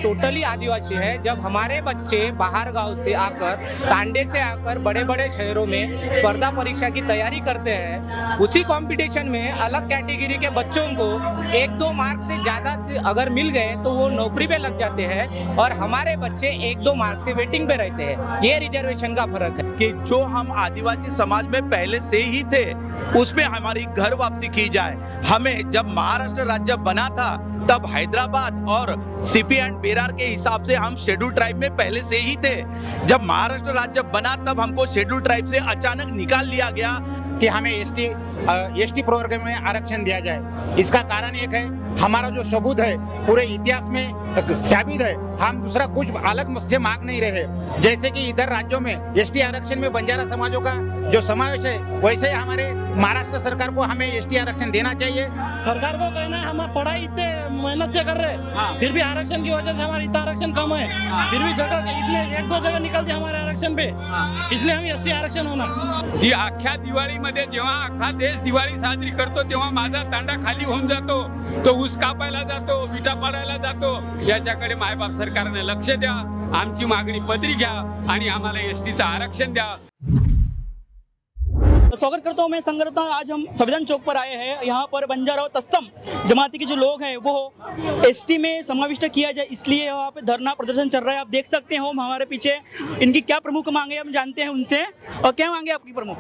Totally आदिवासी है। जब हमारे बच्चे बाहर गांव से आकर, तांडे से आकर बड़े बड़े शहरों में स्पर्धा परीक्षा की तैयारी करते हैं, उसी कंपटीशन में अलग कैटेगरी के बच्चों को 1-2 मार्क से ज्यादा से अगर मिल गए तो वो नौकरी पे लग जाते हैं और हमारे बच्चे 1-2 मार्क से वेटिंग पे रहते हैं। ये रिजर्वेशन का फर्क है कि जो हम आदिवासी समाज में पहले से ही थे उसमें हमारी घर वापसी की जाए। हमें जब महाराष्ट्र राज्य बना था तब हैदराबाद और सीपी एंड बेरार के हिसाब से हम शेड्यूल ट्राइब में पहले से ही थे। जब महाराष्ट्र राज्य बना तब हमको शेड्यूल ट्राइब से अचानक निकाल लिया गया कि हमें एसटी प्रोग्राम में आरक्षण दिया जाए। इसका कारण एक है, हमारा जो सबूत है पूरे इतिहास में साबित है, हम दूसरा कुछ अलग से मांग नहीं रहे। जैसे कि इधर राज्यों में एसटी आरक्षण में बंजारा समाजों का जो समावेश है, वैसे ही हमारे महाराष्ट्र सरकार को हमें एसटी आरक्षण देना चाहिए। सरकार को कहना है हम पढ़ाई इतने मेहनत से कर रहे हैं, फिर भी आरक्षण की वजह से हमारा इतना आरक्षण कम है, फिर भी जगह इतने 1-2 जगह निकलते हमारे आरक्षण पे, इसलिए हम एसटी आरक्षण होना। अख्ख्या दिवाळीमध्ये जेव्हा अख्खा देश दिवाळी साजरी करतो तेव्हा माझा तांडा खाली होऊन जातो, तो ऊस कापायला जातो, विटा पाडायला जातो। याच्याकडे मायबाप सरकारने लक्ष द्या, आमची मागणी पदरी घ्या आणि आम्हाला एसटीचं आरक्षण द्या। स्वागत करता हूँ मैं संगरता। आज हम संविधान चौक पर आए हैं। यहाँ पर बंजारा और तत्सम जमाती के जो लोग हैं वो एसटी में समाविष्ट किया जाए, इसलिए यहाँ पे धरना प्रदर्शन चल रहा है। आप देख सकते हो हमारे पीछे इनकी क्या प्रमुख मांगे हम जानते हैं उनसे। और क्या मांगे आपकी प्रमुख?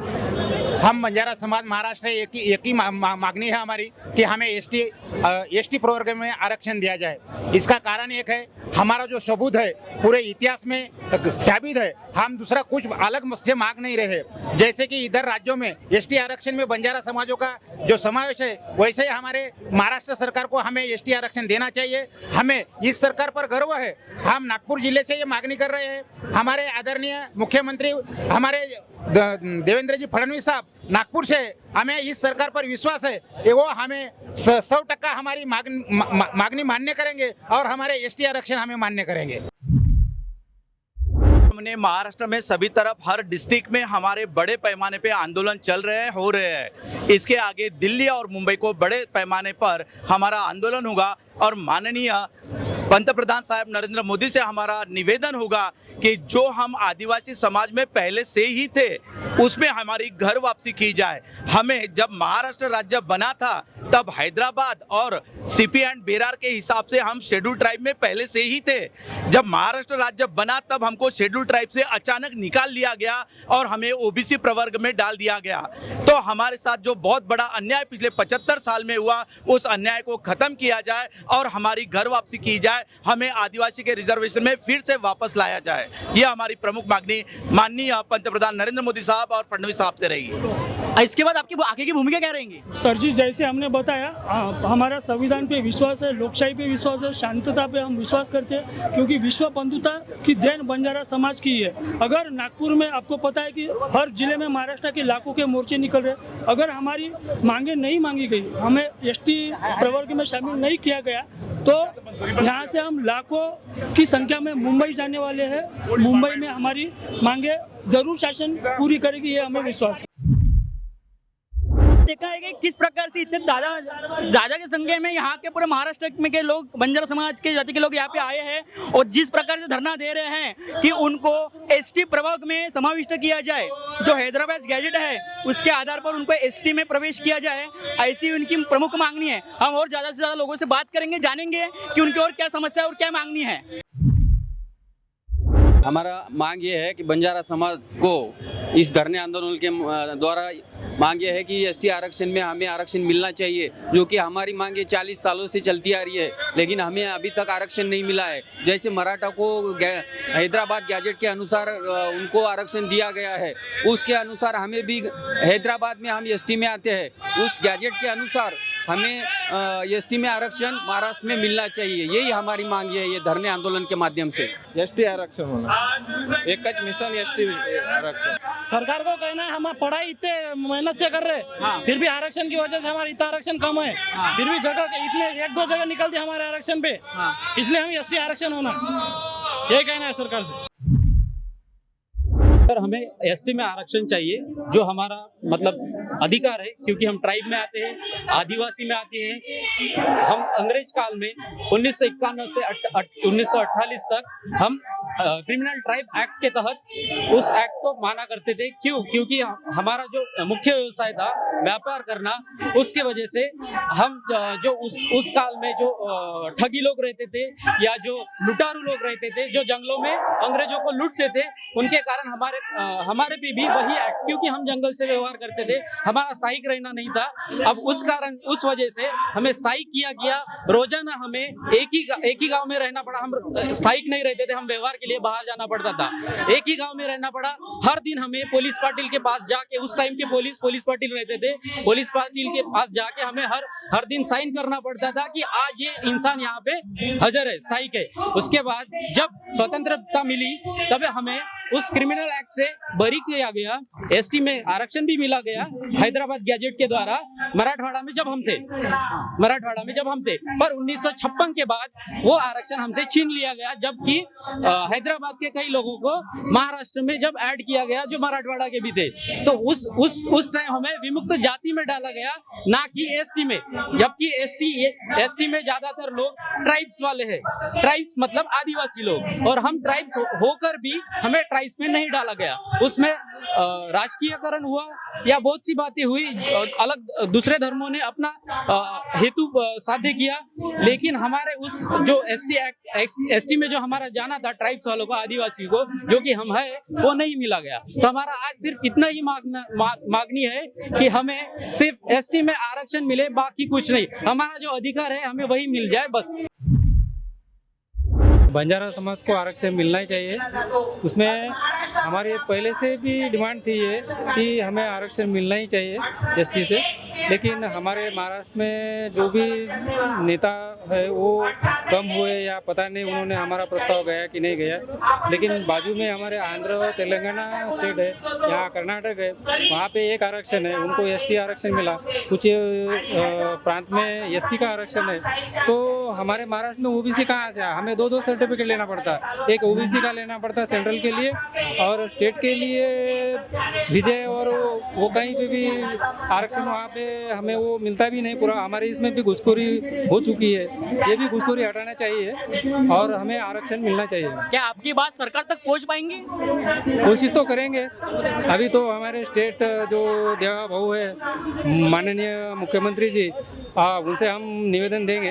हम बंजारा समाज महाराष्ट्र एक ही मांगनी है हमारी कि हमें एसटी प्रोग्राम में आरक्षण दिया जाए। इसका कारण एक है, हमारा जो सबूत है पूरे इतिहास में साबित है, हम दूसरा कुछ अलग से मांग नहीं रहे। जैसे कि इधर राज्यों में एसटी आरक्षण में बंजारा समाजों का जो समावेश है, वैसे ही हमारे महाराष्ट्र सरकार को हमें एसटी आरक्षण देना चाहिए। हमें इस सरकार पर गर्व है। हम नागपुर जिले से ये मांगनी कर रहे हैं। हमारे आदरणीय मुख्यमंत्री हमारे देवेंद्र जी फडणवीस साहब नागपुर से, हमें इस सरकार पर विश्वास है वो हमें 100% हमारी मांगनी मान्य करेंगे और हमारे एसटी आरक्षण हमें मान्य करेंगे। हमने महाराष्ट्र में सभी तरफ हर डिस्ट्रिक्ट में हमारे बड़े पैमाने पे आंदोलन चल रहे हैं, हो रहे हैं। इसके आगे दिल्ली और मुंबई को बड़े पैमाने पर हमारा आंदोलन होगा और माननीय पंतप्रधान साहब नरेंद्र मोदी से हमारा निवेदन होगा कि जो हम आदिवासी समाज में पहले से ही थे उसमें हमारी घर वापसी की जाए। हमें जब महाराष्ट्र राज्य बना था तब हैदराबाद और सीपी एंड बेरार के हिसाब से हम शेड्यूल ट्राइब में पहले से ही थे। जब महाराष्ट्र राज्य बना तब हमको शेड्यूल ट्राइब से अचानक निकाल लिया गया और हमें ओबीसी प्रवर्ग में डाल दिया गया। तो हमारे साथ जो बहुत बड़ा अन्याय पिछले 75 साल में हुआ, उस अन्याय को खत्म किया जाए और हमारी घर वापसी की जाए। हमें आदिवासी के रिजर्वेशन में फिर से वापस लाया जाए। यह हमारी प्रमुख मांगनी माननीय पंतप्रधान नरेंद्र मोदी साहब और फडणवीस साहब से रहेगी। इसके बाद आपकी आगे की भूमिका क्या रहेंगी? सर जी, जैसे हमने बताया, हमारा संविधान पे विश्वास है, लोकशाही पे विश्वास है, शांतता पे हम विश्वास करते हैं, क्योंकि विश्व बंधुता की देन बंजारा समाज की है। अगर नागपुर में आपको पता है कि हर जिले में महाराष्ट्र के लाखों के मोर्चे निकल रहे, अगर हमारी मांगे नहीं मांगी गई, हमें एसटी प्रवर्ग में शामिल नहीं किया गया, तो यहाँ से हम लाखों की संख्या में मुंबई जाने वाले हैं। मुंबई में हमारी मांगे जरूर शासन पूरी करेगी, ये हमें विश्वास है। देखा है कि किस प्रकार से इतने ज्यादा की संख्या में यहाँ के पूरे महाराष्ट्र में के लोग, बंजारा समाज के जाति के लोग यहाँ पे आए हैं और जिस प्रकार से धरना दे रहे हैं कि उनको एसटी प्रवर्ग में समाविष्ट किया जाए। जो हैदराबाद गैजेट है उसके आधार पर उनको एसटी में प्रवेश किया जाए, ऐसी उनकी प्रमुख मांगनी है। हम और ज्यादा से ज्यादा लोगों से बात करेंगे, जानेंगे कि उनकी और क्या समस्या और क्या मांगनी है। हमारा मांग ये है कि बंजारा समाज को इस धरने आंदोलन के द्वारा मांग ये है कि एसटी आरक्षण में हमें आरक्षण मिलना चाहिए, जो कि हमारी मांगे 40 सालों से चलती आ रही है, लेकिन हमें अभी तक आरक्षण नहीं मिला है। जैसे मराठा को हैदराबाद गैजेट के अनुसार उनको आरक्षण दिया गया है, उसके अनुसार हमें भी हैदराबाद में हम एसटी में आते हैं, उस गैजेट के अनुसार हमें एसटी में आरक्षण महाराष्ट्र में मिलना चाहिए। यही हमारी मांग है, ये धरने आंदोलन के माध्यम से। एसटी आरक्षण होना, एक मिशन एसटी आरक्षण। सरकार को कहना है हम पढ़ाई इतने मेहनत से कर रहे, फिर भी आरक्षण की वजह से हमारा इतना आरक्षण कम है, फिर भी जगह इतने 1-2 जगह निकलते हमारे आरक्षण पे, इसलिए हम एसटी आरक्षण होना, ये कहना है सरकार से। सर हमें एसटी में आरक्षण चाहिए जो हमारा मतलब अधिकार है, क्योंकि हम ट्राइब में आते हैं, आदिवासी में आते हैं। हम अंग्रेज काल में 1951 से 1948 तक हम क्रिमिनल ट्राइब एक्ट के तहत उस एक्ट को माना करते थे। क्यों? क्योंकि हमारा जो मुख्य व्यवसाय था व्यापार करना, उसके वजह से हम जो उस काल में जो ठगी लोग रहते थे या जो लुटारू लोग रहते थे जो जंगलों में अंग्रेजों को लूटते थे, उनके कारण हमारे पे भी वही एक्ट, क्योंकि हम जंगल से व्यवहार करते थे, हमारा स्थायिक रहना नहीं था। अब उस वजह से हमें स्थायिक किया गया। रोजाना हमें एक ही गांव में रहना पड़ा। हम स्थायिक नहीं रहते थे, हम व्यवहार के लिए बाहर जाना पड़ता था। एक ही गांव में रहना पड़ा। हर दिन हमें पुलिस पाटिल के पास जाके, उस टाइम के पुलिस पाटिल रहते थे, पुलिस पाटिल के पास जाके हमें हर दिन साइन करना पड़ता था कि आज ये इंसान यहाँ पे हाजिर है, स्थायिक है। उसके बाद जब स्वतंत्रता मिली तब हमें उस क्रिमिनल एक्ट से बरी किया गया, एसटी में आरक्षण भी मिला गया हैदराबाद गैजेट के द्वारा। मराठवाड़ा में जब हम थे पर 1956 के बाद वो आरक्षण हमसे छीन लिया गया, जबकि हैदराबाद के कई लोगों को महाराष्ट्र में जब ऐड किया गया जो मराठवाड़ा के भी थे, तो उस टाइम हमें विमुक्त जाति में डाला गया, ना कि एसटी में। जबकि एसटी में ज्यादातर लोग ट्राइब्स वाले हैं, ट्राइब्स मतलब आदिवासी लोग, और हम ट्राइब्स होकर भी हमें ट्राइब्स में नहीं डाला गया। उसमें राजकीयकरण हुआ या बहुत सी बातें हुई, अलग दूसरे धर्मों ने अपना हेतु साध्य किया, लेकिन हमारे उस जो एसटी में जो हमारा जाना था ट्राइब्स वालों को, आदिवासी को, जो कि हम है, वो नहीं मिला गया। तो हमारा आज सिर्फ इतना ही मांगनी है कि हमें सिर्फ एसटी में आरक्षण मिले, बाकी कुछ नहीं। हमारा जो अधिकार है हमें वही मिल जाए बस। बंजारा समाज को आरक्षण मिलना ही चाहिए। उसमें हमारी पहले से भी डिमांड थी ये कि हमें आरक्षण मिलना ही चाहिए एसटी से, लेकिन हमारे महाराष्ट्र में जो भी नेता है वो कम हुए या पता नहीं उन्होंने हमारा प्रस्ताव गया कि नहीं गया। लेकिन बाजू में हमारे आंध्र तेलंगाना स्टेट है, यहाँ कर्नाटक है, वहाँ पे एक आरक्षण है, उनको एसटी आरक्षण मिला। कुछ प्रांत में एससी का आरक्षण है। तो हमारे महाराष्ट्र में ओबीसी कहाँ से? हमें दो सर्टिफिकेट लेना पड़ता है, एक ओबीसी का लेना पड़ता है सेंट्रल के लिए, और स्टेट के लिए विजय, और वो कहीं पे भी आरक्षण वहाँ पे हमें वो मिलता भी नहीं पूरा। हमारे इसमें भी घुसखोरी हो चुकी है, ये भी घुसखोरी हटाना चाहिए और हमें आरक्षण मिलना चाहिए। क्या आपकी बात सरकार तक पहुंच पाएंगे? कोशिश तो करेंगे। अभी तो हमारे स्टेट जो देवा भाऊ है, माननीय मुख्यमंत्री जी, उनसे हम निवेदन देंगे।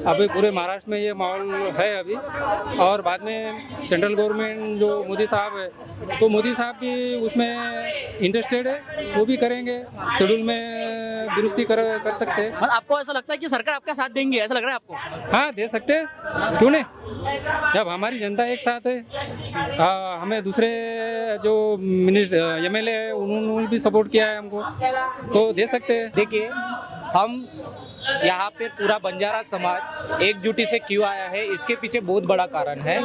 अभी पूरे महाराष्ट्र में ये माहौल है अभी, और बाद में सेंट्रल गवर्नमेंट जो मोदी साहब है, तो मोदी साहब भी उसमें इंटरेस्टेड है, वो भी करेंगे, शेड्यूल में दुरुस्ती कर सकते हैं। मतलब आपको ऐसा लगता है कि सरकार आपका साथ देंगे, ऐसा लग रहा है आपको? हाँ, दे सकते हैं, क्यों नहीं। जब हमारी जनता एक साथ है, हमें दूसरे जो एमएलए है उन्होंने भी सपोर्ट किया है हमको, तो दे सकते हैं। देखिए, हम यहाँ पे पूरा बंजारा समाज एकजुटी से क्यों आया है, इसके पीछे बहुत बड़ा कारण है।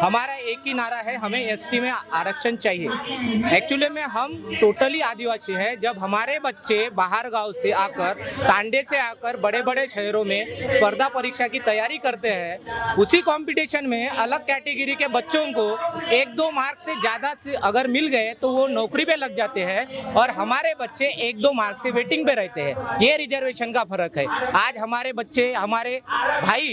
हमारा एक ही नारा है, हमें एसटी में आरक्षण चाहिए। एक्चुअली में हम टोटली आदिवासी हैं। जब हमारे बच्चे बाहर गांव से आकर, तांडे से आकर बड़े बड़े शहरों में स्पर्धा परीक्षा की तैयारी करते हैं, उसी कंपटीशन में अलग कैटेगरी के बच्चों को 1-2 मार्क से ज़्यादा से अगर मिल गए तो वो नौकरी पे लग जाते हैं, और हमारे बच्चे 1-2 मार्क से वेटिंग पे रहते हैं। ये रिजर्वेशन का फर्क है। आज हमारे बच्चे, हमारे भाई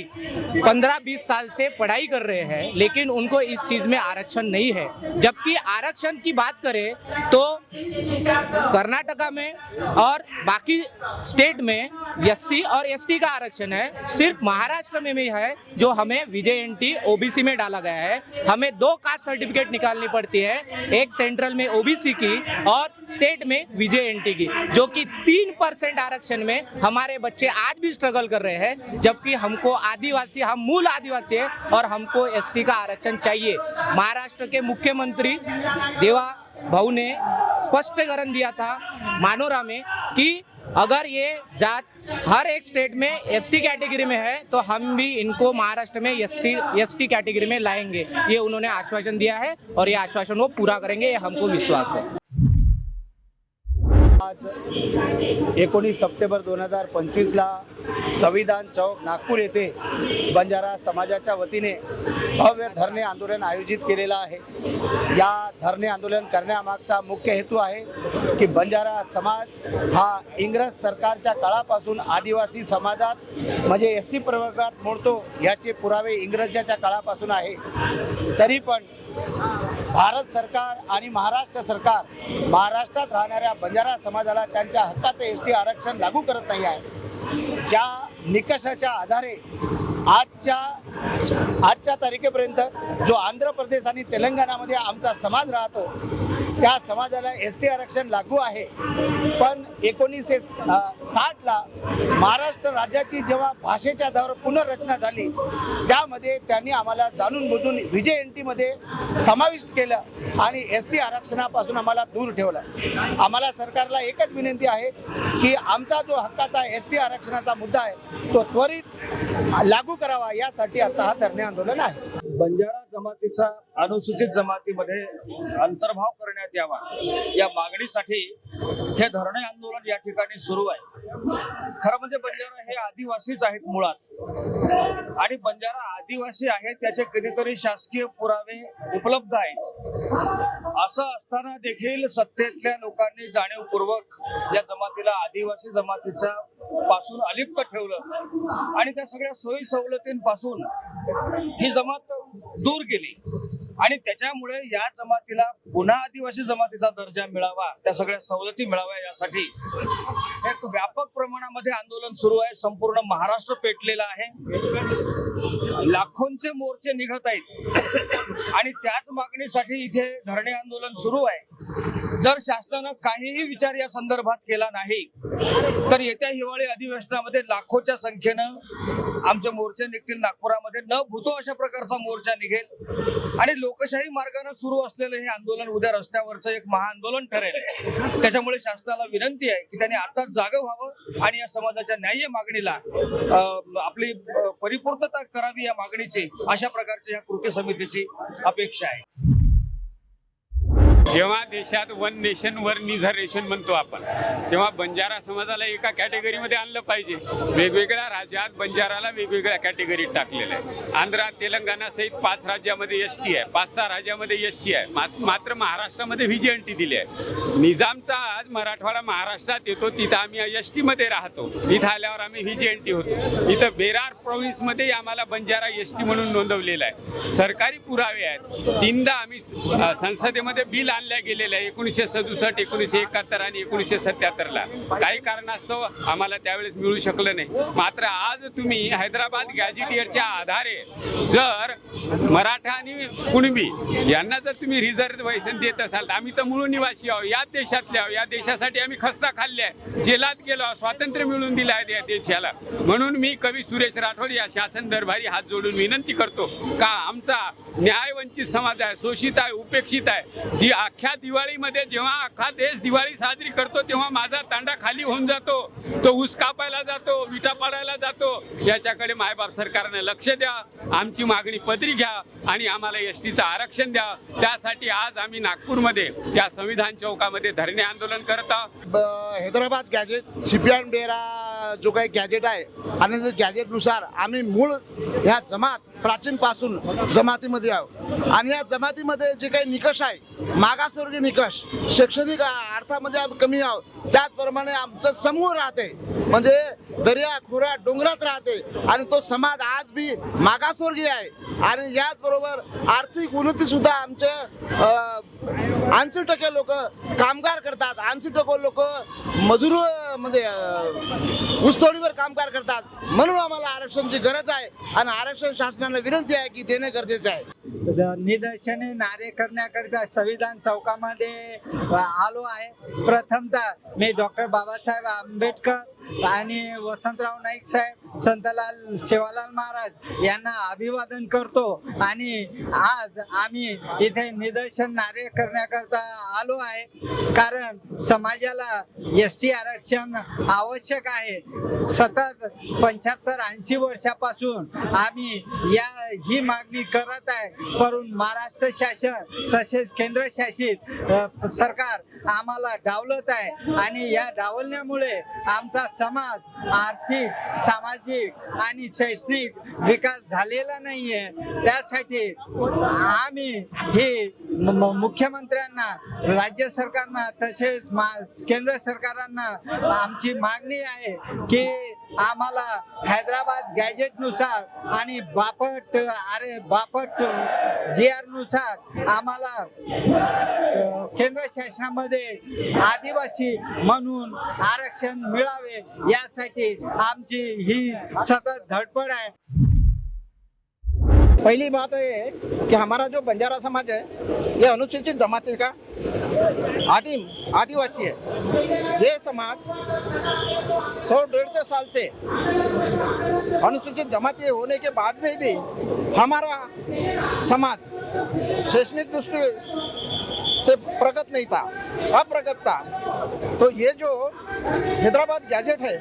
15-20 साल से पढ़ाई कर रहे हैं, लेकिन उनको इस चीज में आरक्षण नहीं है। जबकि आरक्षण की बात करें तो कर्नाटका में और बाकी स्टेट में एससी और एसटी का आरक्षण है। सिर्फ महाराष्ट्र में भी है जो हमें विजेएनटी ओबीसी में डाला गया है। हमें 2 कास्ट सर्टिफिकेट निकालनी पड़ती है, एक सेंट्रल में ओबीसी की और स्टेट में विजेएनटी की, जो कि 3% आरक्षण में हमारे बच्चे आज भी स्ट्रगल कर रहे हैं। जबकि हमको आदिवासी, हम मूल आदिवासी है, और हमको एसटी का आरक्षण चाहिए। महाराष्ट्र के मुख्यमंत्री देवा भाऊ ने स्पष्टीकरण दिया था मानोरा में कि अगर ये जात हर एक स्टेट में एसटी कैटेगरी में है तो हम भी इनको महाराष्ट्र में एसटी कैटेगरी में लाएंगे। ये उन्होंने आश्वासन दिया है और ये आश्वासन वो पूरा करेंगे, ये हमको विश्वास है। आज 19 सप्टेंबर 2025ला संविधान चौक नागपूर येथे बंजारा समाजाच्या वतीने भव्य धरणे आंदोलन आयोजित केलेलं आहे। या धरणे आंदोलन करण्यामागचा मुख्य हेतू आहे की बंजारा समाज हा इंग्रज सरकारच्या काळापासून आदिवासी समाजात म्हणजे एस टी प्रवर्गात मोडतो याचे पुरावे इंग्रजाच्या काळापासून आहे। तरी पण भारत सरकार आणि महाराष्ट्र सरकार महाराष्ट्रात राहणाऱ्या बंजारा समाजाला त्यांच्या हक्काचं एस टी आरक्षण लागू करत नाही आहे। ज्या निकषाच्या आधारे आजच्या तारखेपर्यंत जो आंध्र प्रदेश आणि तेलंगणामध्ये आमचा समाज राहतो त्या समाजाला एस टी आरक्षण लागू आहे। पण 1960ला महाराष्ट्र राज्याची जेव्हा भाषेच्या आधारावर पुनर्रचना झाली त्यामध्ये त्यांनी आम्हाला जाणून बुजून व्हीजेएनटीमध्ये समाविष्ट केलं आणि एस टी आरक्षणापासून आम्हाला दूर ठेवलं। आम्हाला सरकारला एकच विनंती आहे की आमचा जो हक्काचा एस टी आरक्षणाचा मुद्दा आहे तो त्वरित लागू करावा, यासाठी आजचा हा धरणे आंदोलन आहे। बंजारा जमातीचा अनुसूचित जमातीमध्ये अंतर्भाव करण्यात यावा या मागणीसाठी हे धरणे आंदोलन या ठिकाणी सुरू आहे। खरं म्हणजे बंजारा हे आदिवासीच आहेत मुळात आणि बंजारा आदिवासी आहेत त्याचे कितीतरी शासकीय पुरावे उपलब्ध आहेत। असं असताना देखील सत्तेतल्या लोकांनी जाणीवपूर्वक या जमातीला आदिवासी जमातीचा पासून अलिप्त ठेवलं आणि त्या सगळ्या सोयी सवलतींपासून ही जमात दूर गेली आणि त्याच्यामुळे या जमातीला पुन्हा आदिवासी जमातीचा दर्जा मिळावा, त्या सगळ्या सवलती मिळाव्या यासाठी एक व्यापक प्रमाणामध्ये आंदोलन सुरू आहे। संपूर्ण महाराष्ट्र पेटलेला आहे, लाखोंचे मोर्चे निघत आहेत आणि त्याच मागणीसाठी इथे धरणे आंदोलन सुरू आहे। जर शासनानं काहीही विचार या संदर्भात केला नाही तर येत्या हिवाळी अधिवेशनामध्ये लाखोच्या संख्येनं आमचे मोर्चे निघतील। नागपुरामध्ये न भूतो अशा प्रकारचा मोर्चा निघेल आणि लोकशाही मार्गाने सुरू असलेलं हे आंदोलन उद्या रस्त्यावरचं एक महाआंदोलन ठरेल। त्याच्यामुळे शासनाला विनंती आहे की त्यांनी आता जागं व्हावं आणि या समाजाच्या न्याय्य मागणीला आपली परिपूर्तता करावी या मागणीची अशा प्रकारची या कृती समितीची अपेक्षा आहे। जेव्हा देशात वन नेशन वन रिझर्वेशन म्हणतो आपण तेव्हा बंजारा समाजाला एका कॅटेगरीमध्ये आणलं पाहिजे। वेगवेगळ्या राज्यात बंजाराला वेगवेगळ्या कॅटेगरीत टाकलेलं आहे। आंध्रा तेलंगणा सहित 5 राज्यामध्ये एसटी आहे, 5-6 राज्यामध्ये एससी आहे, मात्र महाराष्ट्रामध्ये व्हीजेएनटी दिली आहे। निजामचा आज मराठवाडा महाराष्ट्रात येतो तिथं आम्ही एसटी मध्ये राहतो, इथं आल्यावर आम्ही व्हीजेएनटी होतो। इथं बेरार प्रोव्हिन्समध्ये आम्हाला बंजारा एसटी म्हणून नोंदवलेला आहे। सरकारी पुरावे आहेत। 3दा आम्ही संसदेमध्ये बिल आणल्या गेलेलं आहे 1967, 1971 आणि 1977ला। काही कारणास्तव आम्हाला त्यावेळेस मिळू शकलं नाही। मात्र आज तुम्ही हैदराबाद गॅझेटियरच्या आधारे जर मराठा आणि कुणबी यांना जर तुम्ही रिझर्वेशन देत असाल, आम्ही तर मूळ निवासी आहोत, याच देशातले आहोत, या देशासाठी आम्ही खस्ता खाल्ले आहे, जेलात गेलो, स्वातंत्र्य मिळवून दिलं आहे या देशाला। म्हणून मी कवी सुरेश राठोड या शासन दरबारी हात जोडून विनंती करतो का आमचा न्यायवंचित समाज आहे, शोषित आहे, उपेक्षित आहे। अख्ख्या दिवाळीमध्ये जेव्हा अख्खा देश दिवाळी साजरी करतो तेव्हा माझा तांडा खाली होऊन जातो, तो ऊस कापायला जातो, विटा पाडायला जातो। याच्याकडे मायबाप सरकारने लक्ष द्या, आमची मागणी पदरी घ्या आणि आम्हाला एसटीचं आरक्षण द्या। त्यासाठी आज आम्ही नागपूरमध्ये या संविधान चौकामध्ये धरणे आंदोलन करत आहोत। हैदराबाद गॅजेट सीपीएम डेरा जो काही गॅजेट आहे आणि त्या गॅजेटनुसार आम्ही मूळ ह्या जमात प्राचीन पासून जमातीमध्ये आहोत आणि या जमातीमध्ये जे काही निकष आहे मागासवर्गीय निकष, शैक्षणिक अर्थामध्ये कमी आहोत, त्याचप्रमाणे आमचं समूह राहते म्हणजे दर्या खोऱ्या डोंगरात राहते आणि तो समाज आज बी मागासवर्गीय आहे आणि याचबरोबर आर्थिक उन्नती सुद्धा आमचे 80% लोक कामगार करतात, 80% लोक मजूर म्हणजे ऊसतोडीवर कामगार करतात। म्हणून आम्हाला आरक्षणाची गरज आहे आणि आरक्षण शासनाला विनंती आहे की देणे गरजेचे आहे। निदर्शने नारे करण्याकरिता संविधान चौकामध्ये आलो आहे। प्रथमतः मी डॉक्टर बाबासाहेब आंबेडकर आणि वसंतराव नाईक साहेब, संतलाल सेवालाल महाराज यांना अभिवादन करतो आणि आज आम्ही इथे निदर्शन नारे करण्याकरता आलो आहे कारण समाजाला एसटी आरक्षण आवश्यक आहे। सतत 75-80 वर्षापासून आम्ही ही मागणी करत आहे, परंतु महाराष्ट्र शासन तसेच केंद्र शासित सरकार आम्हाला डावलत आहे आणि या डावलण्यामुळे आमचा समाज आर्थिक, सामाजिक आणि शैक्षणिक विकास झालेला नाहीये. त्यासाठी आम्ही हे मुख्यमंत्र्यांना, राज्य सरकारना तसेच केंद्र सरकारांना आमची मागणी आहे की आम्हाला हैदराबाद गॅजेटनुसार आणि बापट GR नुसार आम्हाला केंद्र शासनामध्ये आदिवासी म्हणून आरक्षण मिळावे यासाठी आमची ही सतत धडपड आहे. पहली बात है कि हमारा जो बंजारा समाज है ये अनुसूचित जमाती का आदिवासी है. ये समाज 100-150 साल से अनुसूचित जमाती होने के बाद में भी हमारा समाज शैक्षणिक दृष्टि से प्रगत नहीं था, अप्रगत था. तो ये जो हैदराबाद गैजेट है,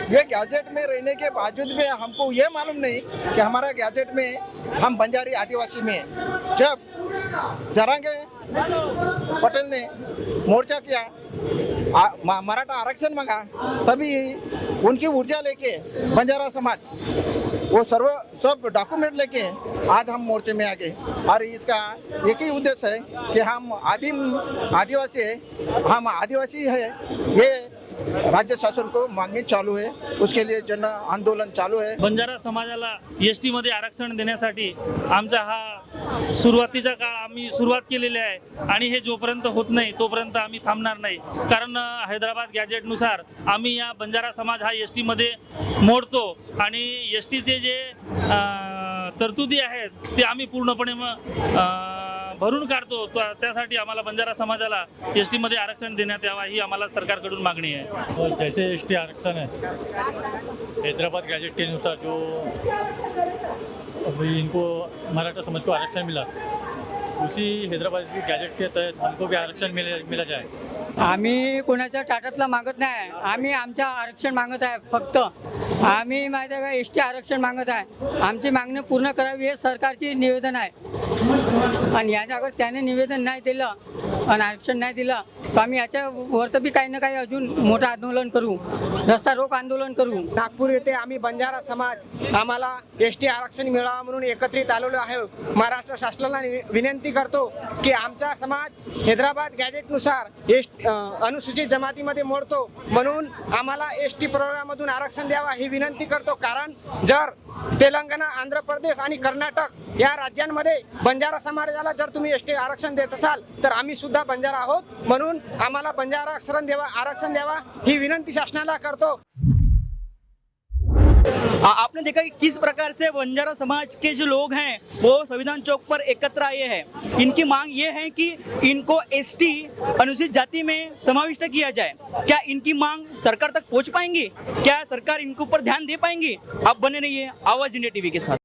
ये गैजेट में रहने के बावजूद में हमको ये मालूम नहीं कि हमारा गैजेट में हम बंजारी आदिवासी में. जब जरांगे पटेल ने मोर्चा किया, मराठा आरक्षण मांगा, तभी उनकी ऊर्जा लेके बंजारा समाज वो सब डॉक्यूमेंट लेके आज हम मोर्चे में आ गए. और इसका एक ही उद्देश्य है कि हम आदिवासी है, हम आदिवासी है. ये राज्य शासन को मागणी चालू है, उसके लिए जन आंदोलन चालू है. बंजारा समाजाला एसटी मध्ये आरक्षण देण्यासाठी आमचा हा सुरुवातीचा काळ आम्ही सुरुवात केलेली आहे आणि हे जोपर्यंत होत नाही तोपर्यंत आम्ही थांबणार नाही. कारण हैदराबाद गॅजेटनुसार आम्ही या बंजारा समाज हा एसटी मध्ये मोडतो आणि एसटीचे जे तरतुदी आहेत ते आम्ही पूर्णपणे भरून काढतो. त्यासाठी आम्हाला बंजारा समाजाला एसटी मध्ये आरक्षण देण्यात यावा ही आम्हाला सरकारकडून मागणी आहे. और जैसे एसटी आरक्षण है हैदराबाद गैजेट के अनुसार जो अभी इनको मराठा समाज को आरक्षण मिला, उसी हैदराबाद गैजेट के तहत हमको भी आरक्षण मिला जाए. आम्ही कोणाच्या टाटातला मागत नाही, आम्ही आमच्या आरक्षण मागत आहे. फक्त आम्ही माहिती आहे का एसटी आरक्षण मागत आहे. आमची मागणी पूर्ण करावी हे सरकारची निवेदन आहे. आणि याच्या अगर त्याने निवेदन नाही दिलं आणि आरक्षण नाही दिलं तर आम्ही याच्यावर बी काही ना काही अजून मोठं आंदोलन करू, रस्ता रोक आंदोलन करू. नागपूर येथे आम्ही बंजारा समाज आम्हाला एसटी आरक्षण मिळावं म्हणून एकत्रित आलेलो आहे. महाराष्ट्र शासनाला विनंती करतो की आमचा समाज हैदराबाद गॅजेटनुसार अनुसूचित जमातीमध्ये मोडतो, म्हणून आम्हाला एसटी प्रवर्गामधून आरक्षण द्यावा ही विनंती करतो. कारण जर तेलंगणा, आंध्र प्रदेश आणि कर्नाटक या राज्यांमध्ये बंजारा समाजाला जर तुम्ही एसटी आरक्षण देत असाल तर आम्ही सुद्धा बंजारा आहोत, म्हणून आम्हाला बंजारा आरक्षण द्यावा ही विनंती शासनाला करतो. आपने देखा कि किस प्रकार से बंजारा समाज के जो लोग हैं वो संविधान चौक पर एकत्र आए हैं. इनकी मांग ये है कि इनको एसटी अनुसूचित जाति में समाविष्ट किया जाए. क्या इनकी मांग सरकार तक पहुंच पाएंगी? क्या सरकार इनके ऊपर ध्यान दे पाएंगी? आप बने रहिए आवाज इंडिया टीवी के साथ.